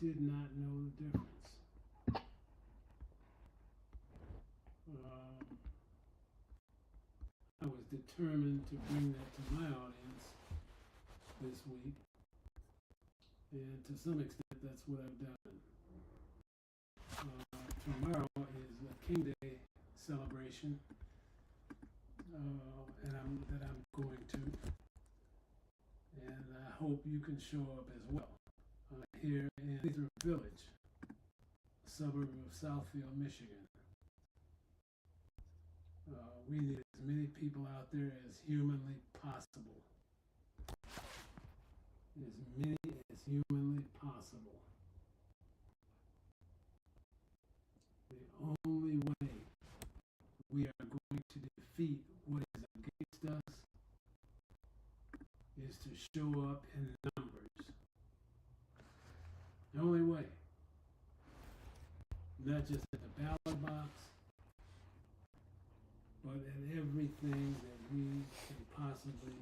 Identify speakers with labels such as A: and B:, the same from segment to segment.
A: did not know the difference. I was determined to bring that to my audience this week, and to some extent, that's what I've done. Tomorrow is a King Day celebration, and I'm going to, and I hope you can show up as well. Here in Lathrop Village, a suburb of Southfield, Michigan. We need as many people out there as humanly possible. As many as humanly possible. The only way we are going to defeat what is against us is to show up in numbers. The only way. Not just at the ballot box, but at everything that we can possibly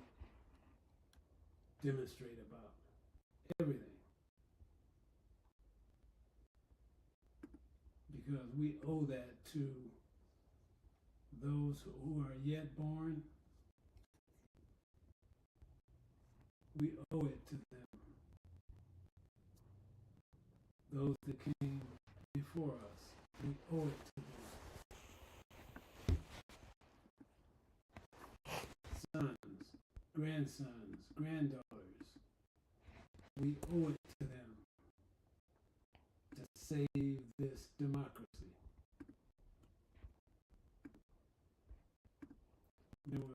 A: demonstrate about. Everything. Because we owe that to those who are yet born. We owe it to them. Those that came before us, we owe it to them. Sons, grandsons, granddaughters, we owe it to them to save this democracy. There were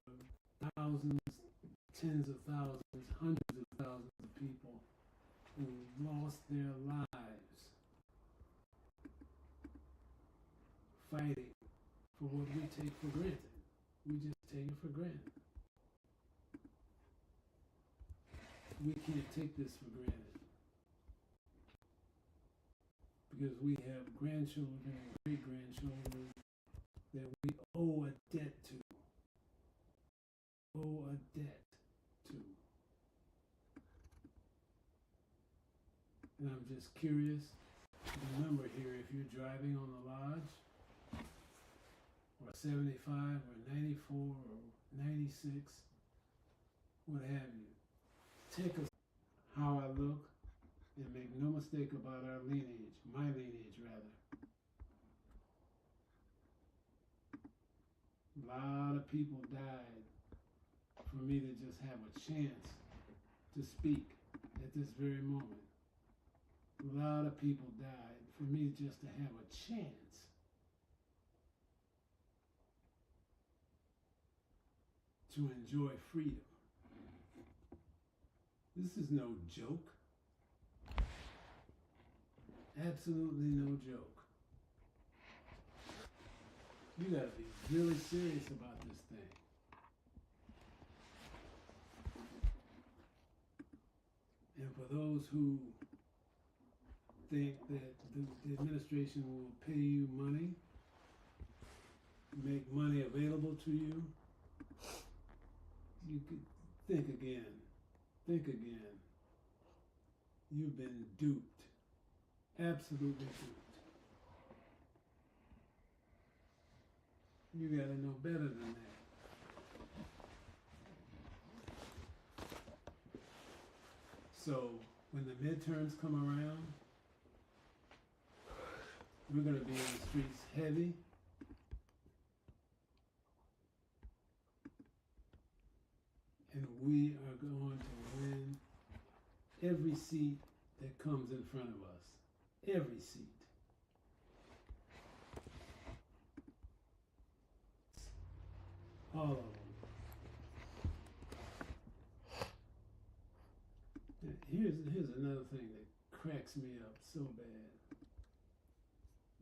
A: thousands, tens of thousands, hundreds of thousands of people who lost their lives fighting for what we take for granted. We just take it for granted. We can't take this for granted because we have grandchildren and great-grandchildren that we owe a debt to. Owe a debt to. And I'm just curious, remember here, if you're driving on the Lodge, or 75, or 94, or 96, what have you, take us how I look and make no mistake about our lineage, my lineage rather. A lot of people died for me to just have a chance to speak at this very moment. A lot of people died for me just to have a chance to enjoy freedom. This is no joke. Absolutely no joke. You gotta be really serious about this thing. And for those who think that the administration will pay you money, make money available to you, you could think again. Think again. You've been duped. Absolutely duped. You gotta know better than that. So when the midterms come around, we're gonna be in the streets heavy. And we are going to win every seat that comes in front of us. Every seat. All of them. Here's another thing that cracks me up so bad.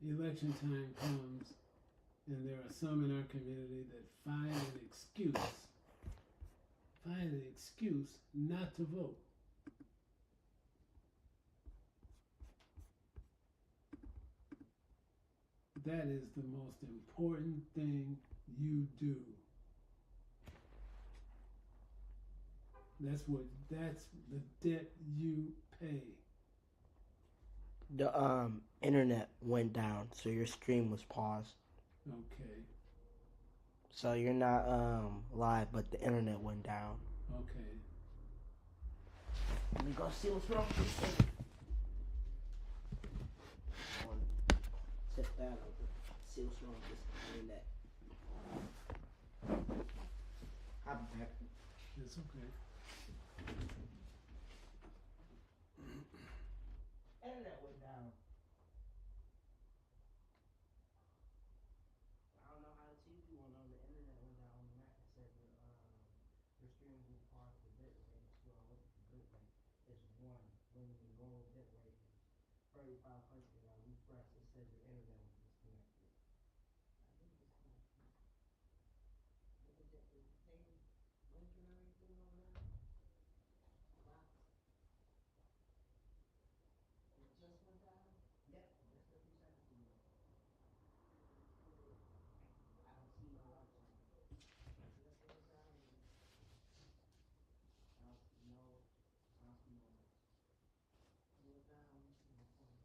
A: Election time comes, and there are some in our community that find an excuse not to vote. That is the most important thing you do. That's the debt you pay.
B: The internet went down, so your stream was paused.
A: Okay.
B: So you're not live, but the internet went down.
A: Okay.
B: Let me go see what's wrong with this thing. Tip that over. See what's wrong with this internet. I'll be back.
A: It's okay.
B: Internet went down. I don't know how the TV went on. The internet went down on the Mac. It said your stream will pause the bit rate. So I looked at the bit rate. It's 1. When the normal bit rate is 3500. I refreshed. It says your internet was disconnected. I did disconnect it. Is the thing blinking or anything over there? Box. It just went down? Yep, just a few seconds ago. I don't see no lights on. Just went down and I don't see no lights. It went down, let me see my phone.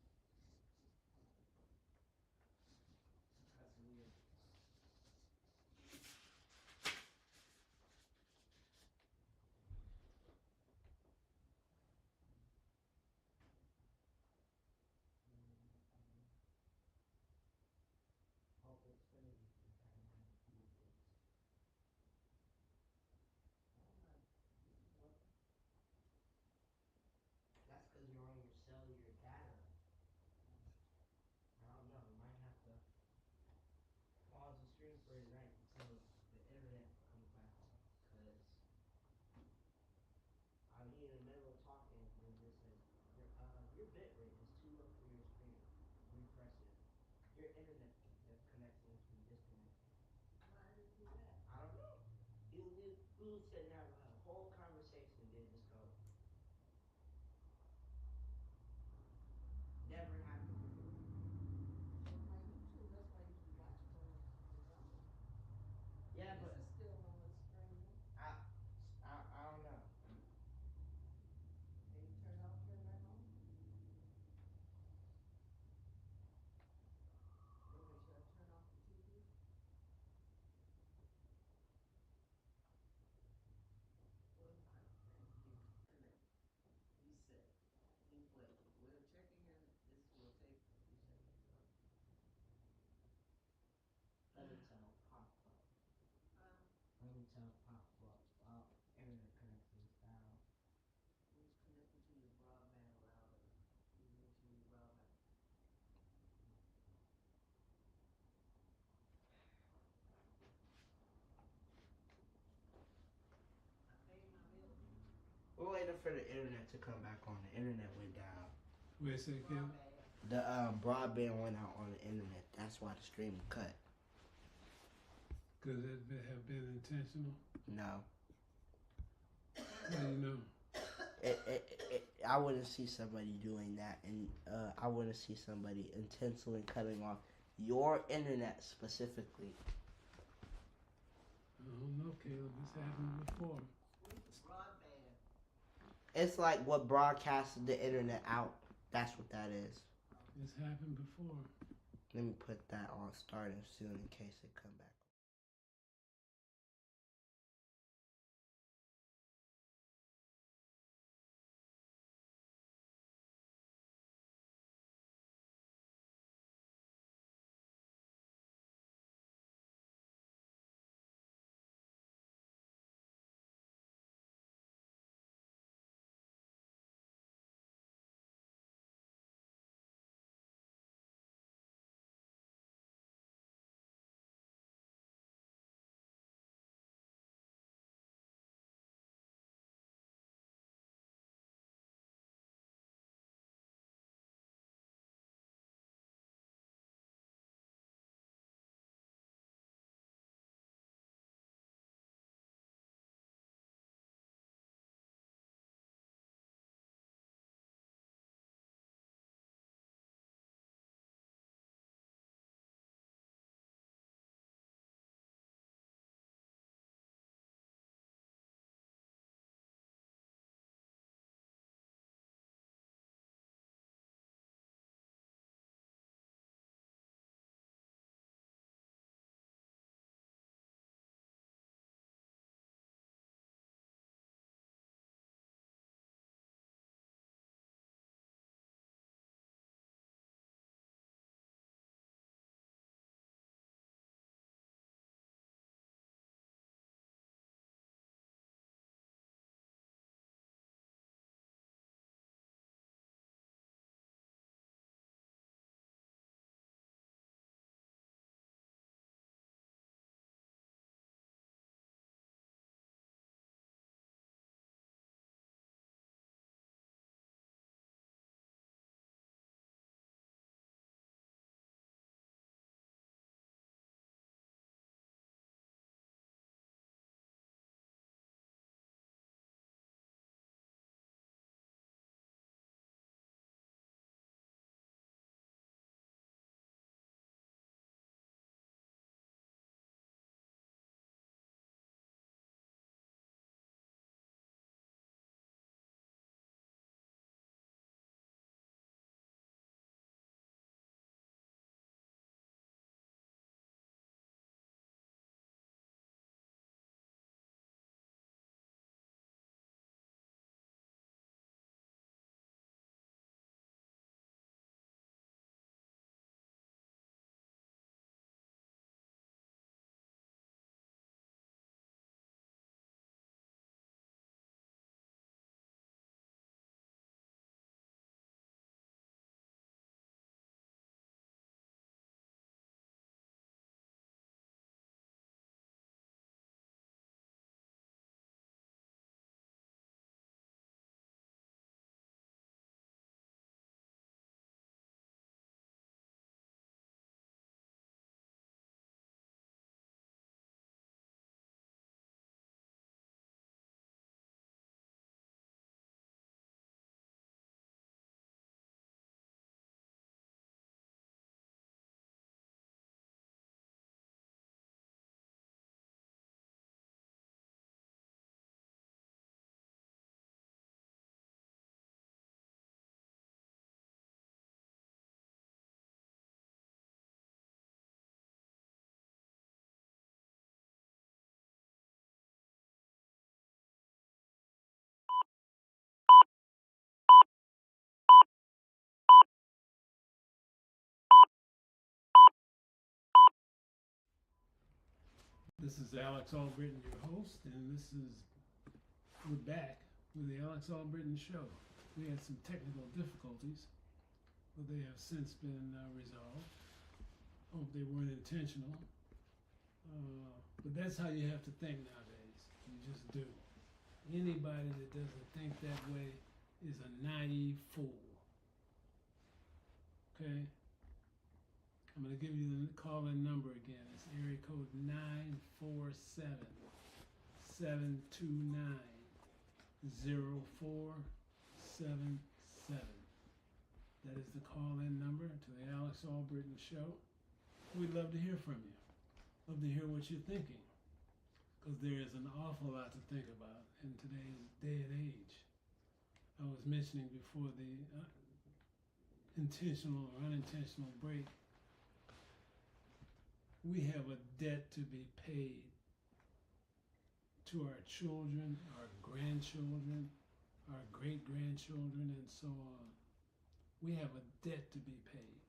B: That's weird. Hope it's finished. That's because you're on your cellular data. I don't know. You might have to pause the stream for a night until the internet comes back on. Because I'm here in the middle of talking and it just says your bit rate is too low for your stream. Refresh it. Your internet connection has been disconnected. Why did it do that? I don't know. We were sitting there having a whole conversation, then just go. Never happened before.
C: On my YouTube, that's why I usually watch it when it's on.
B: Yeah,
C: This
B: but
C: is still on streaming.
B: I don't know.
C: Can you turn it off, turn it back on? Wait a minute, should I turn off the TV? What if I disconnect, reset, replay? We're checking in. This will take a few seconds.
B: Let me tell pop up.
C: Huh?
B: Let me tell pop up. Internet connection is down.
C: Who's connected to your broadband router? You mentioned your broadband. I paid my bill.
B: We're waiting for the internet to come back on. The internet went down.
A: Wait a second, Kevin.
B: The broadband went out on the internet. That's why the stream cut.
A: Could it have been intentional?
B: No.
A: How do you know?
B: I wouldn't see somebody doing that, and I wouldn't see somebody intentionally cutting off your internet specifically.
A: I don't know, Caleb. This happened before.
C: Broadband.
B: It's like what broadcasted the internet out. That's what that is.
A: This happened before.
B: Let me put that on starting soon in case it come back.
A: This is Alex Albritton, your host, and we're back with the Alex Albritton Show. We had some technical difficulties, but they have since been resolved. Hope they weren't intentional, but that's how you have to think nowadays. You just do. Anybody that doesn't think that way is a naive fool. Okay? I'm going to give you the call-in number again. It's area code 947-729-0477. That is the call-in number to the Alex Albritton Show. We'd love to hear from you. Love to hear what you're thinking, because there is an awful lot to think about in today's day and age. I was mentioning before the intentional or unintentional break, we have a debt to be paid to our children, our grandchildren, our great-grandchildren, and so on. We have a debt to be paid.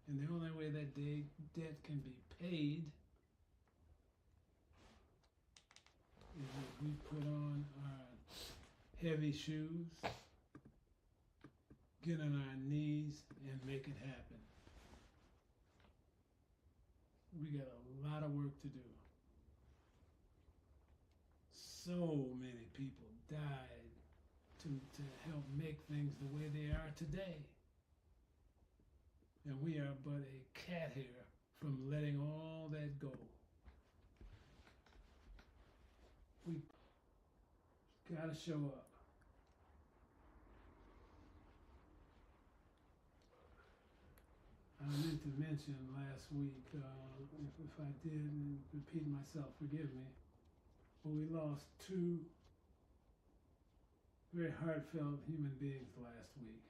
A: And the only way that debt can be paid is if we put on our heavy shoes, get on our knees, and make it happen. We got a lot of work to do. So many people died to help make things the way they are today. And we are but a cat hair from letting all that go. We gotta show up. I meant to mention last week, if I did and repeat myself, forgive me, but we lost two very heartfelt human beings last week.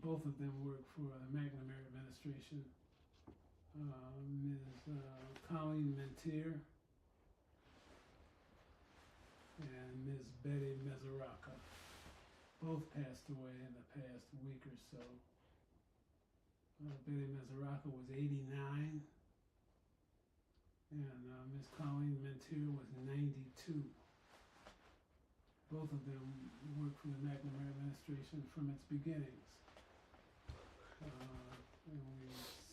A: Both of them work for the McNamara administration. Ms. Colleen Mentier and Ms. Betty Mezzaraca. Both passed away in the past week or so. Betty Mezzaraca was 89, and Ms. Colleen Mentier was 92. Both of them worked for the McNamara administration from its beginnings. And we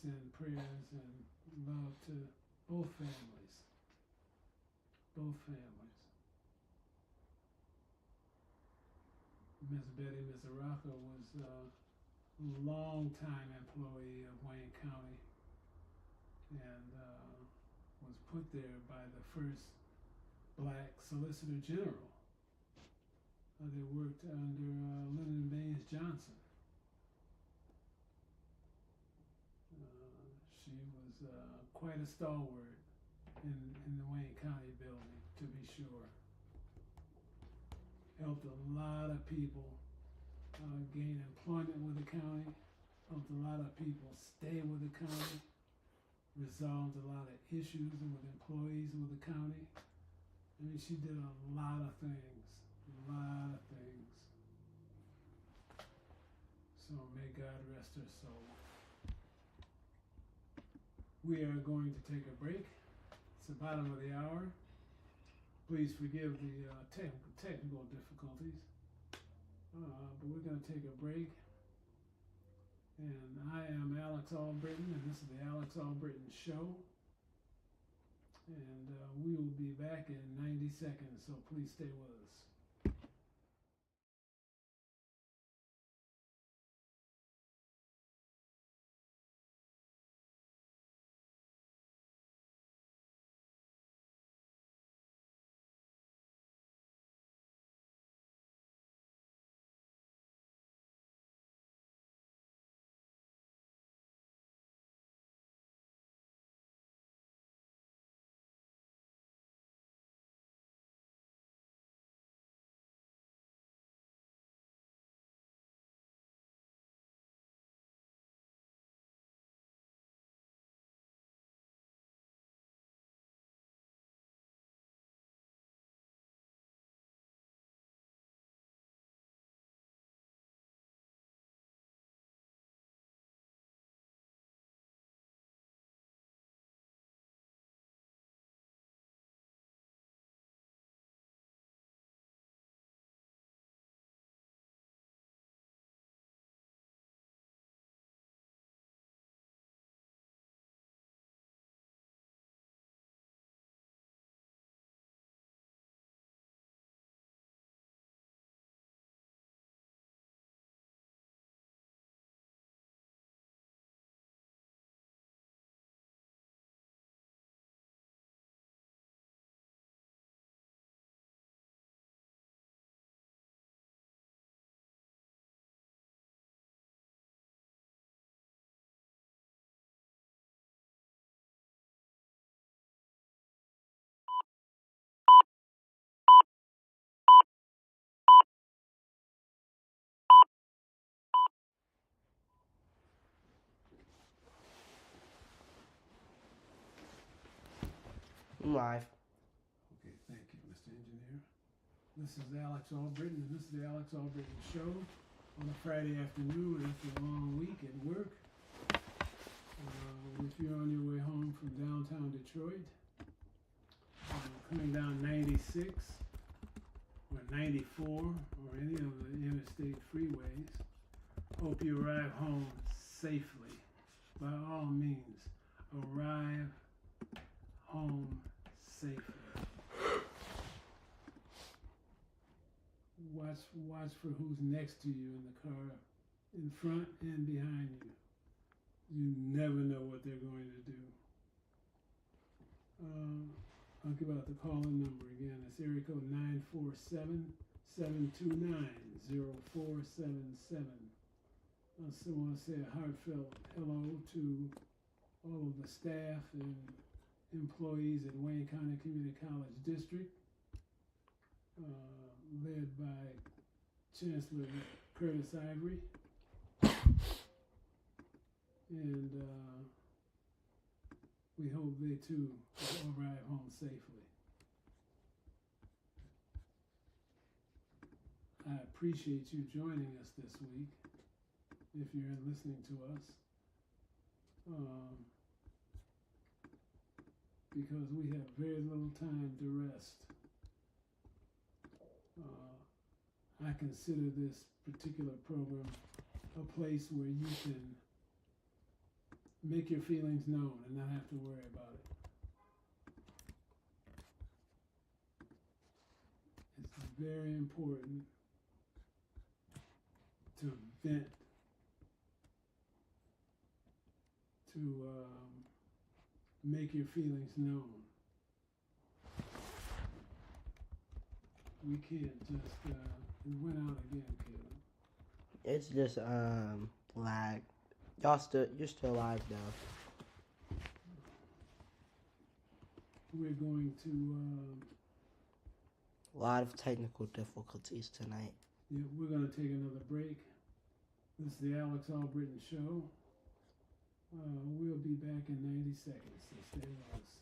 A: send prayers and love to both families. Both families. Ms. Betty Mezzaraca was long-time employee of Wayne County and was put there by the first black Solicitor General. They worked under Lyndon Baines Johnson. She was quite a stalwart in the Wayne County building, to be sure. Helped a lot of people gain employment with the county, helped a lot of people stay with the county, resolved a lot of issues with employees with the county. I mean, she did a lot of things, So may God rest her soul. We are going to take a break. It's the bottom of the hour. Please forgive the technical difficulties. But we're going to take a break. And I am Alex Albritton, and this is the Alex Albritton Show. And we will be back in 90 seconds, so please stay with us.
B: I'm live.
A: Okay, thank you, Mr. Engineer. This is Alex Albritton, and this is the Alex Albritton Show on a Friday afternoon after a long week at work. If you're on your way home from downtown Detroit, coming down 96 or 94 or any of the interstate freeways, hope you arrive home safely. By all means, arrive home safely. Watch for who's next to you in the car, in front and behind you. You never know what they're going to do. I'll give out the call-in number again. It's area code 947-729-0477. I also want to say a heartfelt hello to all of the staff and employees at Wayne County Community College District, led by Chancellor Curtis Ivory. And we hope they too will arrive home safely. I appreciate you joining us this week, if you're listening to us, because we have very little time to rest. I consider this particular program a place where you can make your feelings known and not have to worry about it. It's very important to vent, to make your feelings known. We can't just, it went out again, Caleb.
B: It's just lag. You're still live though.
A: We're going to,
B: A lot of technical difficulties tonight.
A: yeah, we're going to take another break. This is the Alex Albritton Show. We'll be back in 90 seconds, so stay with us.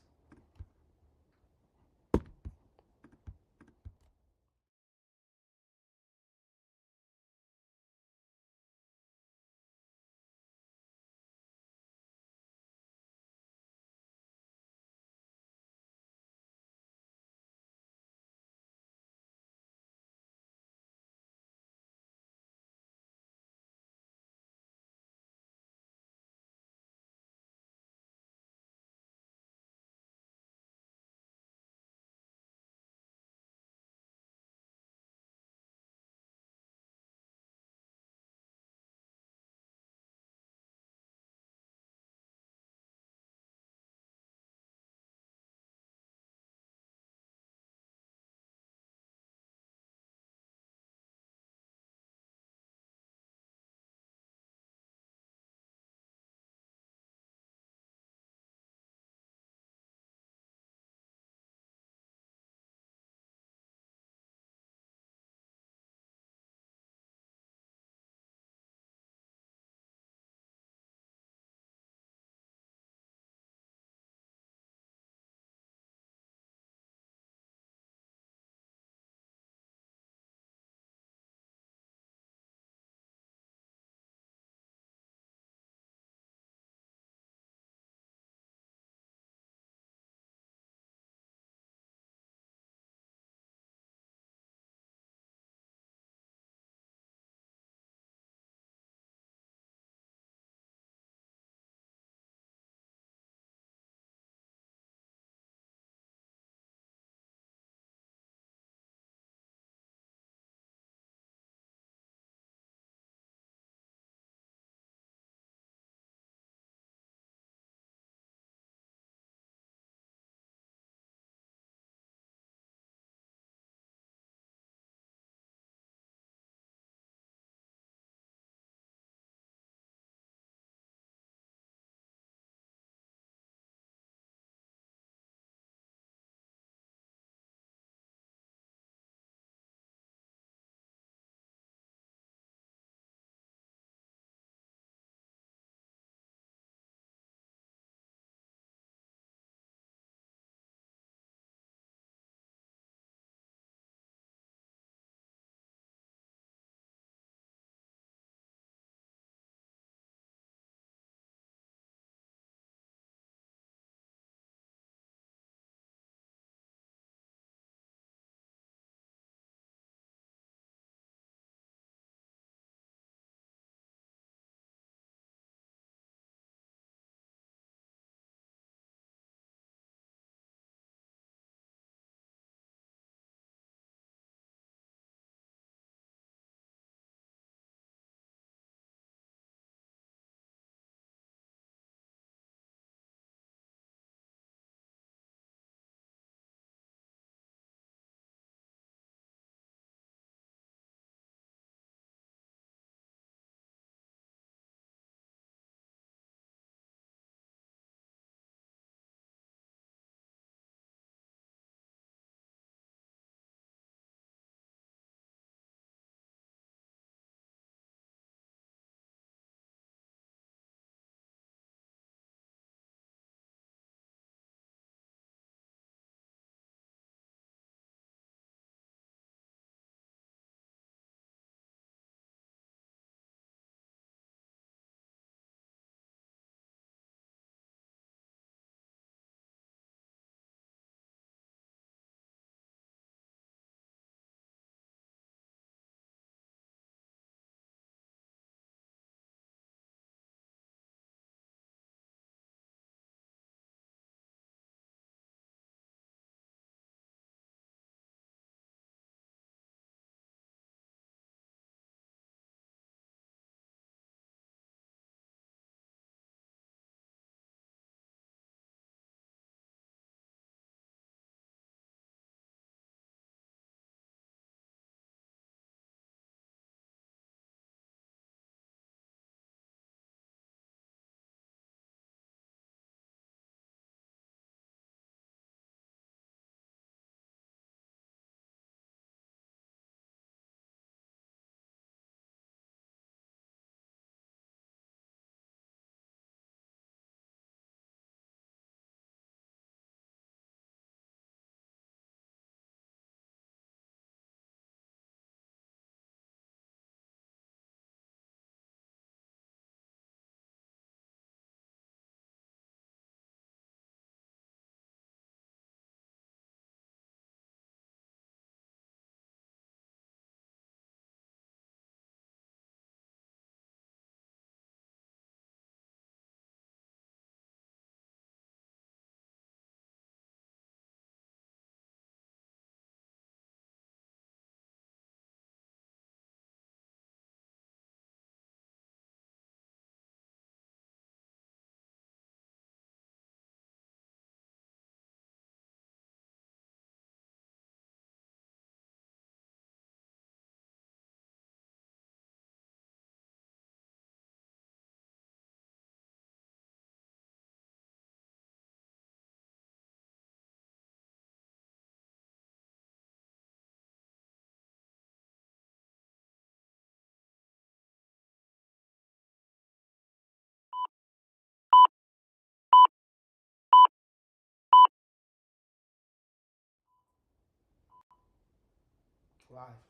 B: Live.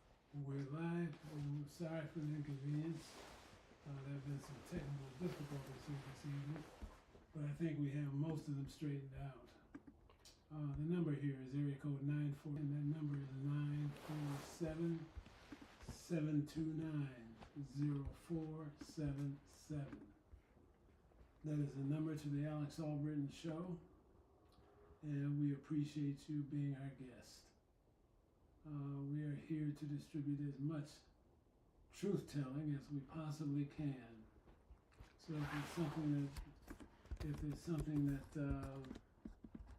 A: We're live. We're sorry for the inconvenience. There have been some technical difficulties here this evening, but I think we have most of them straightened out. The number here is area code 94, and that number is 947-729-0477. That is the number to the Alex Albritton Show, and we appreciate you being our guest. We are here to distribute as much truth-telling as we possibly can. So if there's something that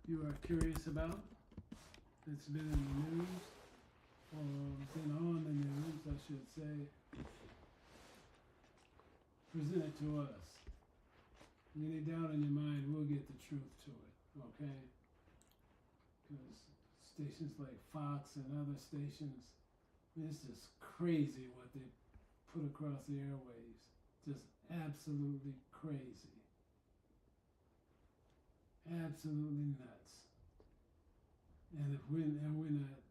A: you are curious about, that's been in the news, or been on the news, I should say, present it to us. Any doubt in your mind, we'll get the truth to it, okay? Because stations like Fox and other stations, it's just crazy what they put across the airwaves. Just absolutely crazy. Absolutely nuts. And if we're not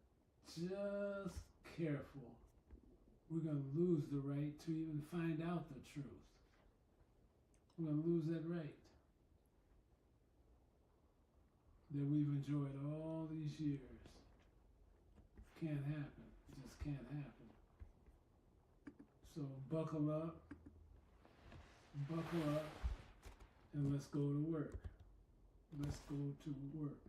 A: just careful, we're going to lose the right to even find out the truth. We're going to lose that right that we've enjoyed all these years. Can't happen. It just can't happen. So buckle up, and let's go to work. Let's go to work.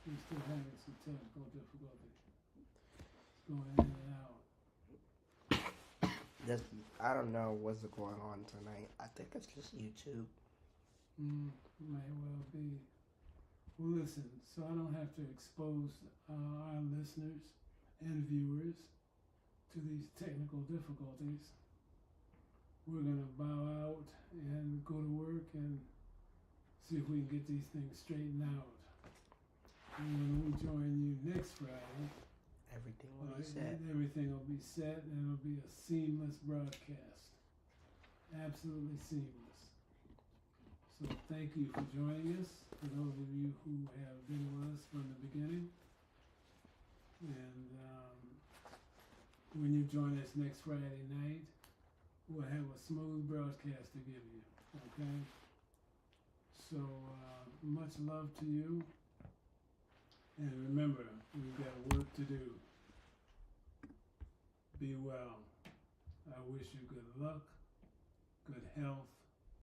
A: We're still having some technical difficulty. It's going in and out.
B: I don't know what's going on tonight. I think it's just YouTube.
A: Might well be. Well, listen, so I don't have to expose our listeners and viewers to these technical difficulties. We're going to bow out and go to work and see if we can get these things straightened out. And when we join you next Friday,
B: Everything will be set.
A: Everything will be set, and it'll be a seamless broadcast. Absolutely seamless. So thank you for joining us, for those of you who have been with us from the beginning. And when you join us next Friday night, we'll have a smooth broadcast to give you, okay? So much love to you. And remember, we've got work to do. Be well. I wish you good luck, good health,